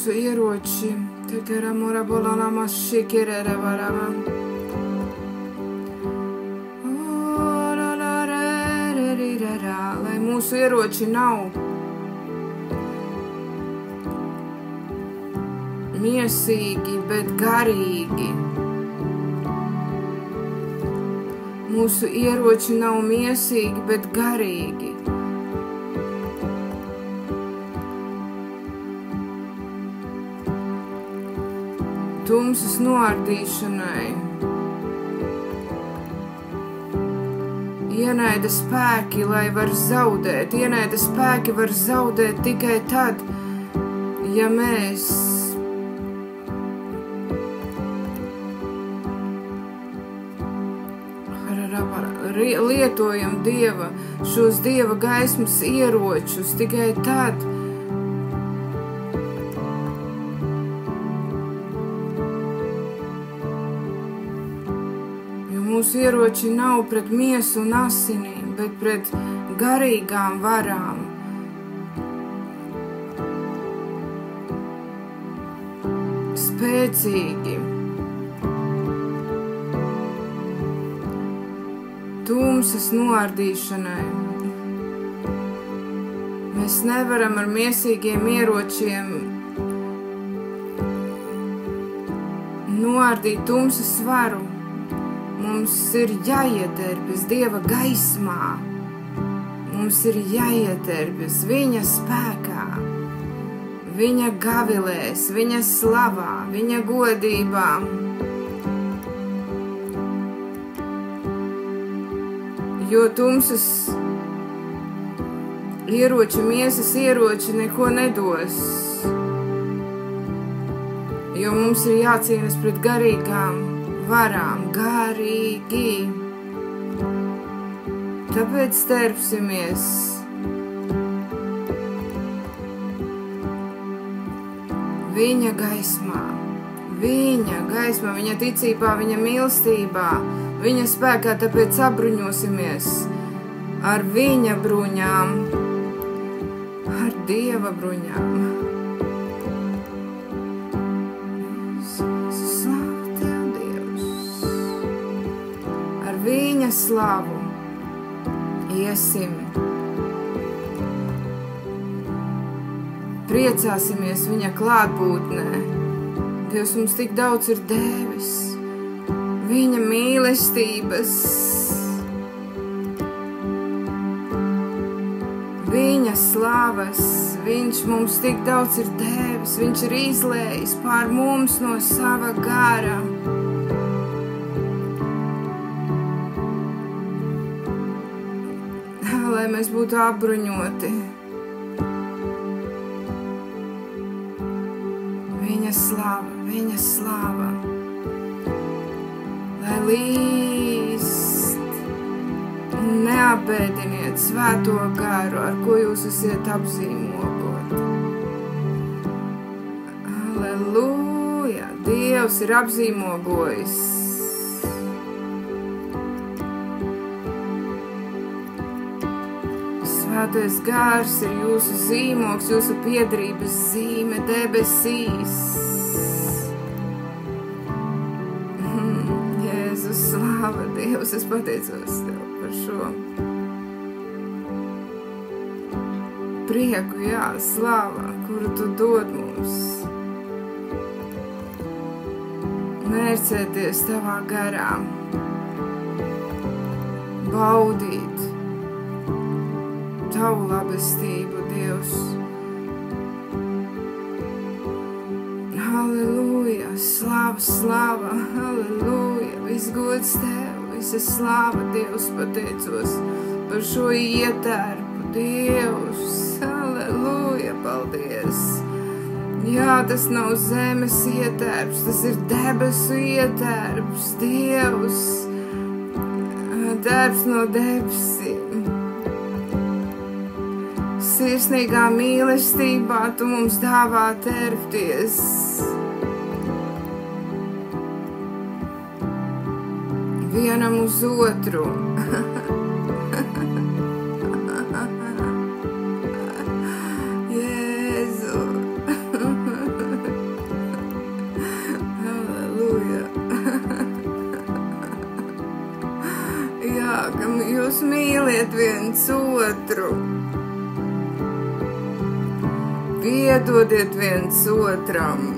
mūsu ieroči, lai mūsu ieroči nav miesīgi, bet garīgi. Mūsu ieroči nav miesīgi, bet garīgi. Tumsas noardīšanai. Ienaida spēki, lai var zaudēt. Ienaida spēki var zaudēt tikai tad, ja mēs lietojam šos Dieva gaismas ieročus tikai tad, jo mūsu ieroči nav pret miesu un asinīm, bet pret garīgām varām. Spēcīgi. Tumsas noardīšanai. Mēs nevaram ar miesīgiem ieročiem noardīt tumsas varu. Mums ir jāieterpjas Dieva gaismā. Mums ir jāieterpjas Viņa spēkā, Viņa gavilēs, Viņa slavā, Viņa godībā. Jo tumsas ieroči, miesas ieroči neko nedos. Jo mums ir jācīnas pret garīgām varām, garīgi. Tāpēc terpsimies. Viņa gaismā, Viņa ticībā, Viņa mīlestībā, Viņa spēkā, tāpēc apbruņosimies ar Viņa bruņām, ar Dieva bruņām. Slavu Tev, Dievs! Ar Viņa slavu iesim. Priecāsimies Viņa klātbūtnē. Dievs mums tik daudz ir devis. Viņa mīlestības, Viņa slavas, Viņš mums tik daudz ir devis, Viņš ir izlējis pār mums no sava gara. Lai mēs būtu apbruņoti. Viņa slava. Lai līst, neapbēdiniet svēto garu, ar ko jūs esat apzīmogoti. Halleluja! Dievs ir apzīmogojis. Svētais gars ir jūsu zīmogs, jūsu piederības zīme debesīs. Slava Dievs, es pateicos Tev par šo prieku, slava, kuru Tu dod mums. Mērcēties Tavā garā, baudīt Tavu labestību, Dievs. Halleluja, slava, halleluja, viss gods Tev, visa slava, Dievs, pateicos par šo ietērpu, Dievs, halleluja, paldies. Jā, tas nav zemes ietērps, tas ir debesu ietērps, Dievs, tērps no debesīm. Sirsnīgā mīlestībā Tu mums dāvā terpties. Vienam uz otru. Jēzu. ka jūs mīliet viens otru. Piedodiet viens otram.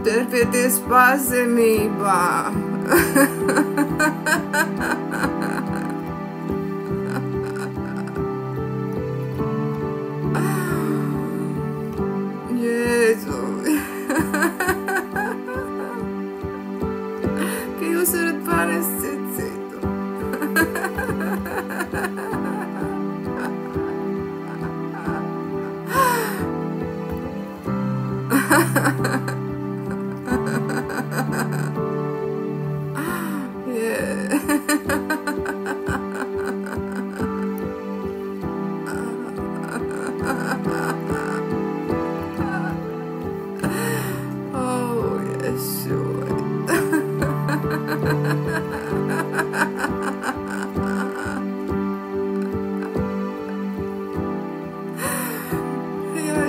Darbieties pazemībā. Jēzu. Ka jūs varat panest citu.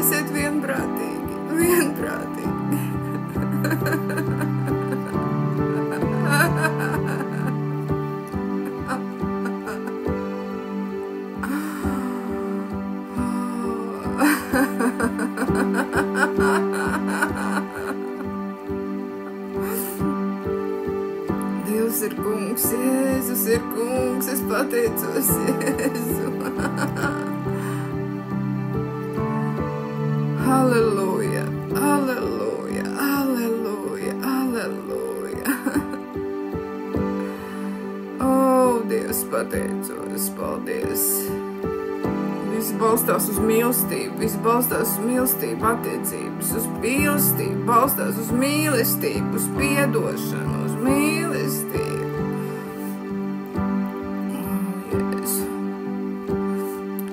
Esiet vienprātīgi, vienprātīgi. Dievs ir kungs, Jēzus ir kungs, es pateicos Jēzu. Halleluja, halleluja, halleluja, halleluja. Dievs, pateicos, paldies. Viss balstās uz mīlestību, viss balstās uz mīlestību attiecības, uz mīlestību, balstās uz mīlestību, uz piedošanu, uz mīlestību. Jēzu.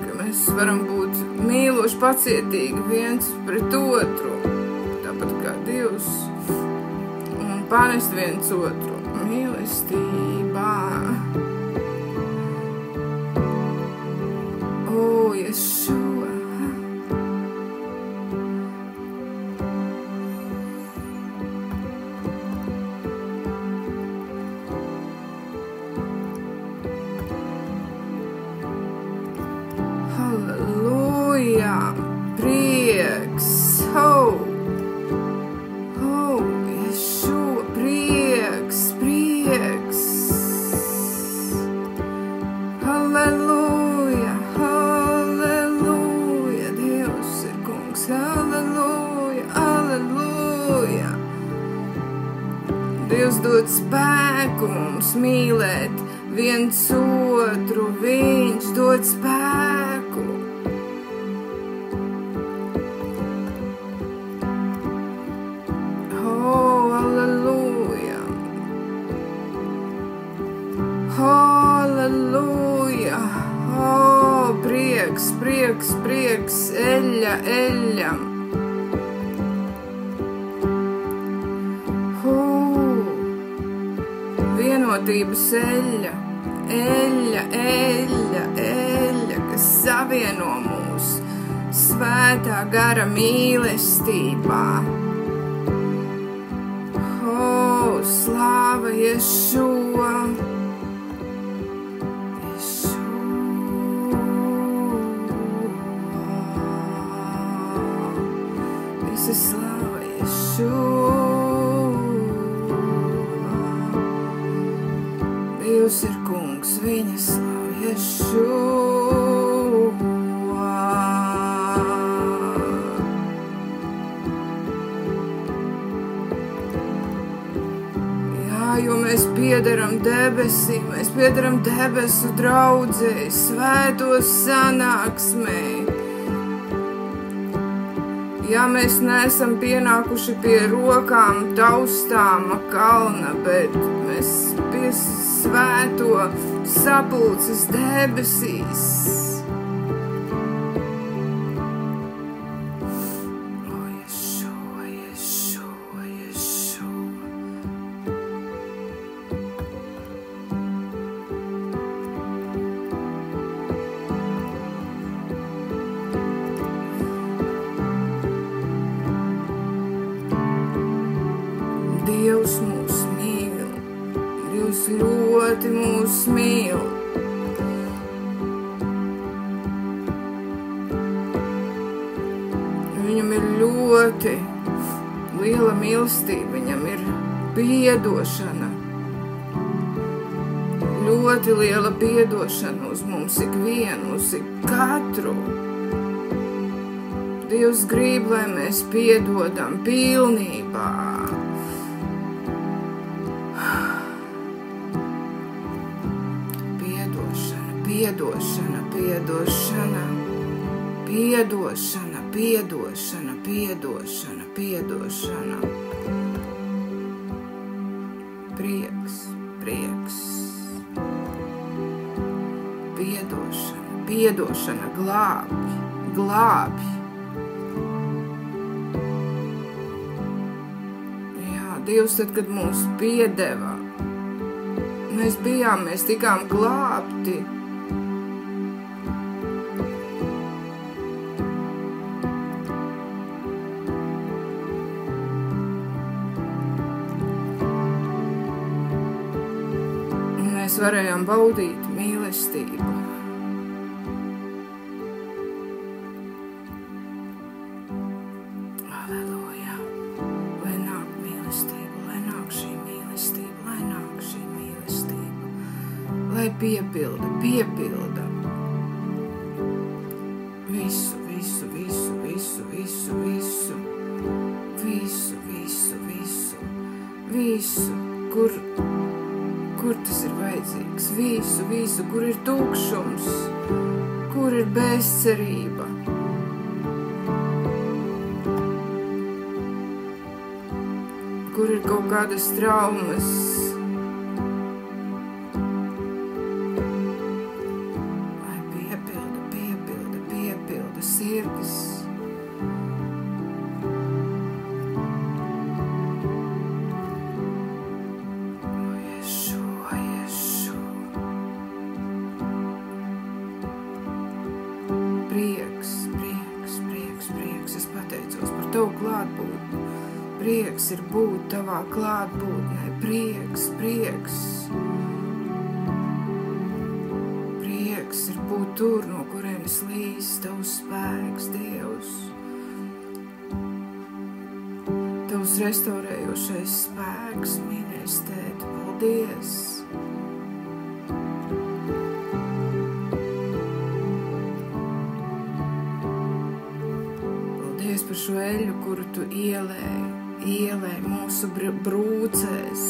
Ka mēs varam būt mīloši, pacietīgi viens pret otru, tāpat kā Dievs, un panest viens otru mīlestībā. Ješua. Halleluja, prieks, Ješua, prieks, prieks. Halleluja, halleluja, halleluja. Dievs dod spēku mums mīlēt viens otru, viņš dod spēku. Halleluja, halleluja. Prieks, prieks, prieks, eļļa, eļļa. Vienotības eļļa, eļļa, eļļa, eļļa, kas savieno mūs svētā gara mīlestībā. Slāva Ješua. Slava Ješua. Dievs ir kungs, viņa slava Ješua. Jā, jo mēs piederam debesīm, mēs piederam debesu draudzei, svēto sanāksmei. Ja mēs neesam pienākuši pie rokām taustāma kalna, bet mēs pie svēto sapulces debesīs. Dievs mūs mīl, Dievs ļoti mūs mīl. Viņam ir ļoti liela mīlestība, viņam ir piedošana. Ļoti liela piedošana uz mums ikvienu, uz katru. Dievs grib, lai mēs piedodam pilnībā. Piedošana, piedošana, piedošana, piedošana, piedošana, piedošana. Prieks, prieks. Piedošana, piedošana glābj, glābj. Jā, Dievs tad, kad mūs piedeva, mēs tikām glābti. Mēs varējām baudīt mīlestību. Aleluja! Lai nāk mīlestība, lai nāk šī mīlestība, lai nāk šī mīlestība. Lai piepilda visu, visu, visu, visu, visu, visu, visu, visu, visu, visu, kur tas ir vajadzīgs, visu, kur ir tukšums, kur ir bezcerība. Kur ir kaut kādas traumas. Lai piepilda sirdis. Es pateicos par tavu klātbūtni. Prieks ir būt tavā klātbūtnē. Prieks. Prieks ir būt tur, no kurienes līst tavs spēks, Dievs. Tavs restaurējošais spēks, mīļais Tēti, paldies. Par šo eļu, kuru tu ielēji mūsu brūcēs.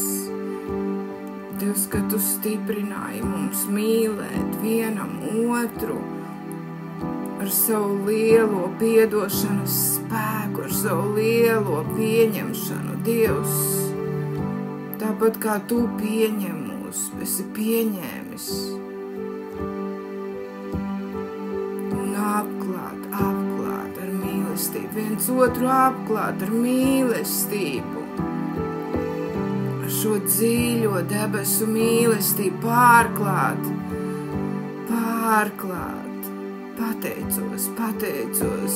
Dievs, ka tu stiprināji mums mīlēt vienam otru ar savu lielo piedošanas spēku, ar savu lielo pieņemšanu. Dievs, tāpat kā tu pieņem mūs, esi pieņēmis. Un apklāt ar mīlestību, viens otru apklāt ar mīlestību, ar šo dziļo debesu mīlestību pārklāt, pateicos.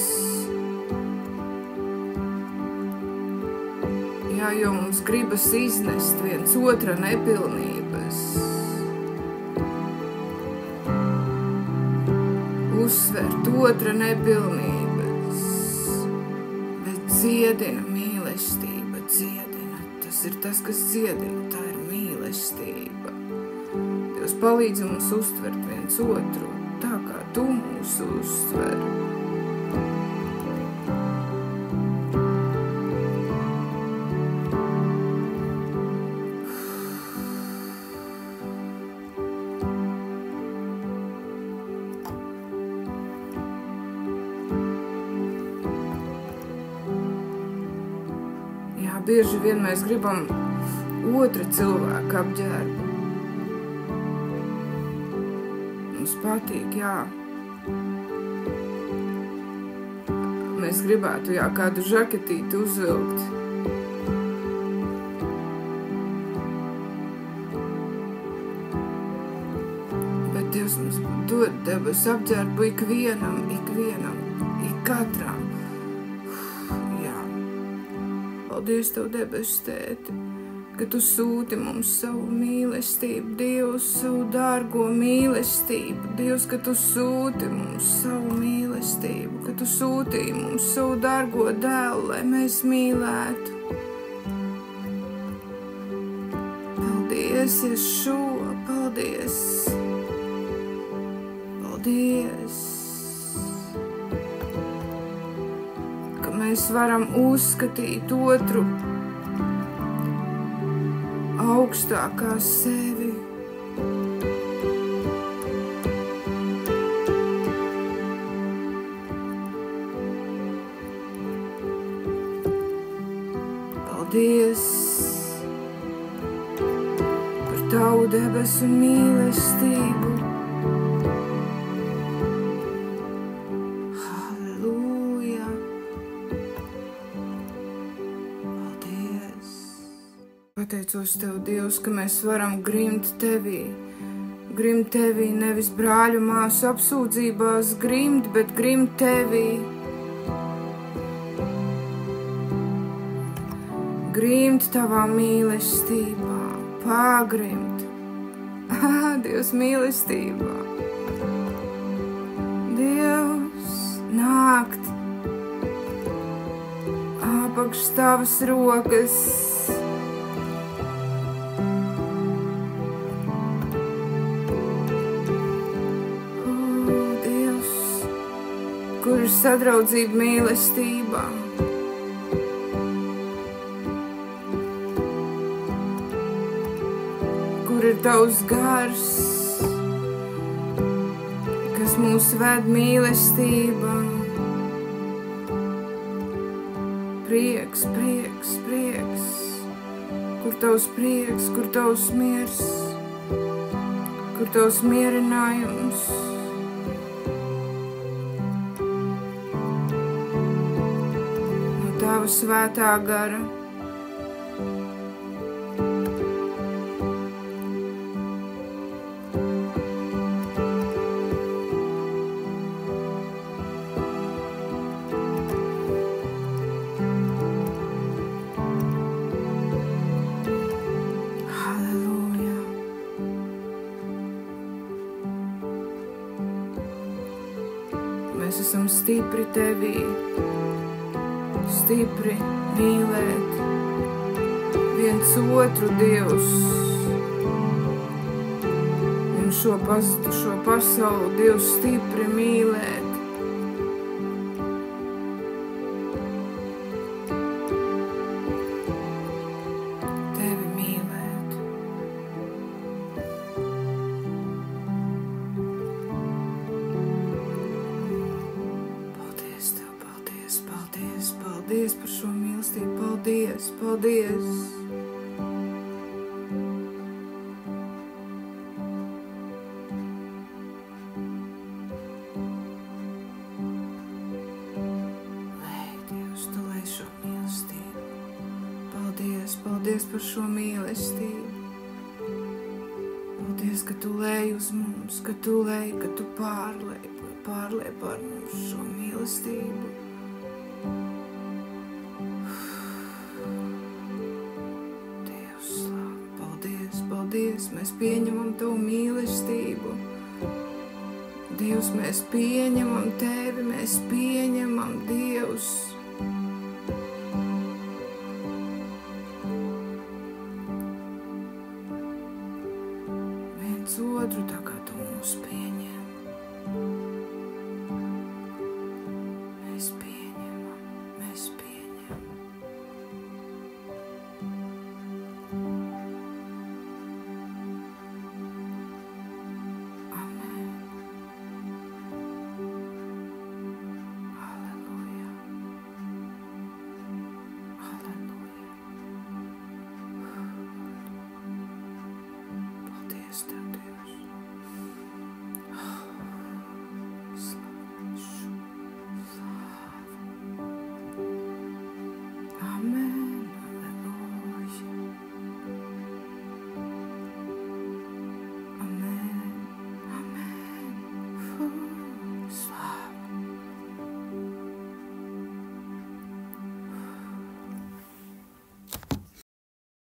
Jā, jo mums gribas iznest viens otra nepilnības. Uzsvert otra nepilnības, bet dziedina mīlestība, dziedina. Tas ir tas, kas dziedina, tā ir mīlestība. Dievs palīdz mums uztvert viens otru, tā kā tu mūs uztver. bieži vien mēs gribam otra cilvēka apģērbu. Mums patīk, jā. Mēs gribētu, jā, kādu žaketīti uzvilkt. Bet Dievs mums dod debesu apģērbu ikvienam, ikatram. Jā. Paldies Tev, debesu Tēti, ka Tu sūti mums savu mīlestību, Dievs, savu dārgo mīlestību. Dievs, ka Tu sūti mums savu mīlestību, ka Tu sūtīji mums savu dārgo dēlu, lai mēs mīlētu. Paldies, Ješua, paldies. Paldies, ka mēs varam uzskatīt otru augstākā sevi. Paldies par Tavu debesu mīlestību. Halleluja. Paldies. Pateicos Tev, Dievs, ka mēs varam grimt Tevī. Grimt Tevī, nevis brāļu māsu apsūdzībās grimt, bet grimt Tevī. Grimt Tavā mīlestībā, pagrimt. Dievs mīlestībā. Dievs nākt apakš Tavas rokas. Dievs, kur ir sadraudzība mīlestībā. Kur ir Tavs gars, kas mūs ved mīlestībā. Prieks, prieks, prieks. Kur Tavs prieks, kur Tavs miers, kur Tavs mierinājums. No Tava svētā gara. Mēs esam stipri Tevī, stipri mīlēt viens otru, Dievs. Un šo pasauli, Dievs, stipri mīlēt. Tevi mīlēt. Paldies par šo mīlestību, paldies, paldies. Lej, Dievs, Tu lej šo mīlestību. Paldies, paldies par šo mīlestību. Paldies, ka Tu lej uz mums, ka Tu lej, ka Tu pārlej par mums šo mīlestību. Paldies, mēs pieņemam Tavu mīlestību. Dievs, mēs pieņemam Tevi, mēs pieņemam, Dievs. Viens otru tā kā Tu mūs pieņem. Mēs pieņemam, mēs pieņemam. priekš tev.